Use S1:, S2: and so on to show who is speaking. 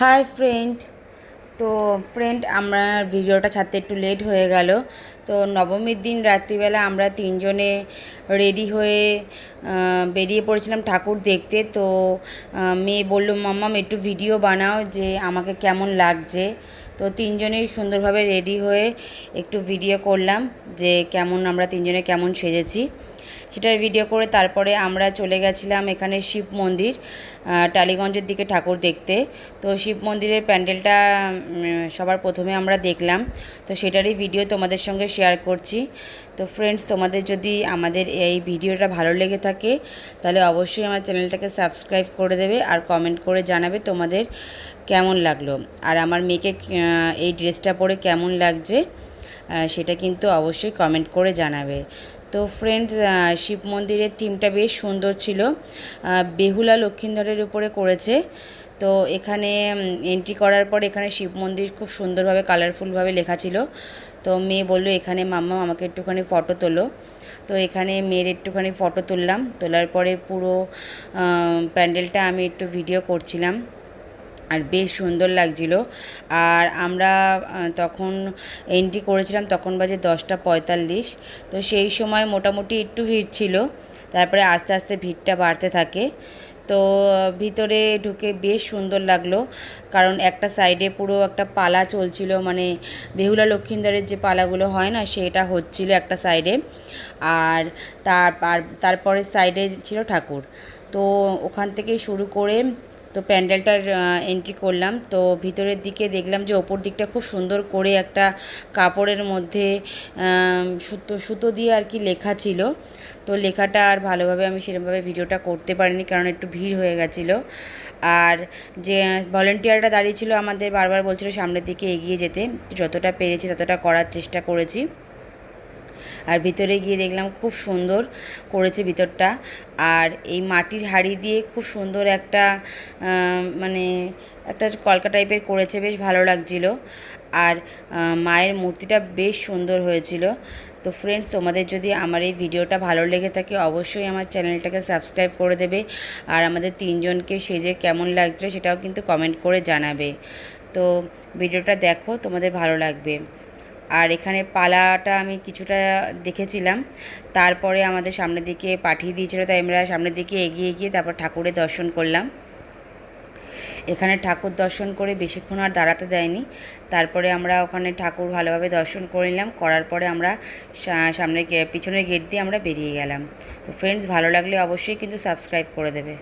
S1: Hi friend. তো friend, আমার ভিডিওটা ছাড়তে একটু লেট হয়ে গেল। তো নবমীর দিন রাত্রিবেলা আমরা তিনজনে রেডি হয়ে বেরিয়ে পড়েছিলাম ঠাকুর দেখতে। তো মেয়ে বলল, মাম্মাম একটু ভিডিও বানাও যে আমাকে কেমন লাগছে। তো তিনজনেই সুন্দরভাবে রেডি হয়ে একটু ভিডিও করলাম যে আমরা তিনজনে কেমন সেজেছি, সেটার ভিডিও করে তারপরে আমরা চলে গেছিলাম এখানে শিব মন্দির, টালিগঞ্জের দিকে ঠাকুর দেখতে। তো শিব মন্দিরের প্যান্ডেলটা সবার প্রথমে আমরা দেখলাম, তো সেটারই ভিডিও তোমাদের সঙ্গে শেয়ার করছি। তো ফ্রেন্ডস, তোমাদের যদি আমাদের এই ভিডিওটা ভালো লেগে থাকে তাহলে অবশ্যই আমার চ্যানেলটাকে সাবস্ক্রাইব করে দেবে আর কমেন্ট করে জানাবে তোমাদের কেমন লাগলো, আর আমার মেয়েকে এই ড্রেসটা পরে কেমন লাগছে সেটা কিন্তু অবশ্যই কমেন্ট করে জানাবে। তো ফ্রেন্ডস, শিব মন্দিরের থিমটা বেশ সুন্দর ছিল, বেহুলা লক্ষিন্দরের উপরে করেছে। তো এখানে এন্ট্রি করার পর এখানে শিব মন্দির খুব সুন্দরভাবে কালারফুলভাবে লেখা ছিল। তো মেয়ে বললো, এখানে মাম্মা আমাকে একটুখানি ফটো তোলো। তো এখানে মেয়ের একটুখানি ফটো তুললাম, তোলার পরে পুরো প্যান্ডেলটা আমি একটু ভিডিও করছিলাম, আর বেশ সুন্দর লাগছিল। আর আমরা তখন এন্ট্রি করেছিলাম, তখন বাজে 10:45। তো সেই সময় মোটামুটি একটু ভিড় ছিল, তারপরে আস্তে আস্তে ভিড়টা বাড়তে থাকে। তো ভিতরে ঢুকে বেশ সুন্দর লাগলো, কারণ একটা সাইডে পুরো একটা পালা চলছিল, মানে বেহুলা লক্ষিন্দরের যে পালাগুলো হয় না, সেটা হচ্ছিল একটা সাইডে। আর তারপরের সাইডে ছিল ঠাকুর। তো ওখান থেকে শুরু করে তো প্যান্ডেলটার এন্ট্রি করলাম। তো ভিতরের দিকে দেখলাম যে ওপর দিকটা খুব সুন্দর করে একটা কাপড়ের মধ্যে সুতো সুতো দিয়ে আর কি লেখা ছিল। তো লেখাটা আর ভালোভাবে আমি সেরকমভাবে ভিডিওটা করতে পারিনি, কারণ একটু ভিড় হয়ে গেছিলো। আর যে ভলেন্টিয়ারটা দাঁড়িয়ে ছিল আমাদের বারবার বলছিল সামনের দিকে এগিয়ে যেতে, যতটা পেরেছি ততটা করার চেষ্টা করেছি। আর ভিতরে গিয়ে দেখলাম খুব সুন্দর করেছে ভিতরটা, আর এই মাটির হাঁড়ি দিয়ে খুব সুন্দর একটা মানে একটা কলকা টাইপের করেছে, বেশ ভালো লাগছিল। আর মায়ের মূর্তিটা বেশ সুন্দর হয়েছিল। তো ফ্রেন্ডস, তোমাদের যদি আমার এই ভিডিওটা ভালো লেগে থাকে অবশ্যই আমার চ্যানেলটাকে সাবস্ক্রাইব করে দেবে, আর আমাদের তিনজনকে সেজে কেমন লাগছে সেটাও কিন্তু কমেন্ট করে জানাবে। তো ভিডিওটা দেখো, তোমাদের ভালো লাগবে। আর এখানে পালাটা আমি কিছুটা দেখেছিলাম, তারপরে আমাদের সামনের দিকে পাঠিয়ে দিয়েছিল, তাই আমরা সামনের দিকে এগিয়ে গিয়ে তারপর ঠাকুরের দর্শন করলাম। এখানে ঠাকুর দর্শন করে বেশিক্ষণ আর দাঁড়াতে দেয়নি, তারপরে আমরা ওখানে ঠাকুর ভালোভাবে দর্শন করে নিলাম, করার পরে আমরা সামনে পিছনের গেট দিয়ে আমরা বেরিয়ে গেলাম। তো ফ্রেন্ডস, ভালো লাগলে অবশ্যই কিন্তু সাবস্ক্রাইব করে দেবে।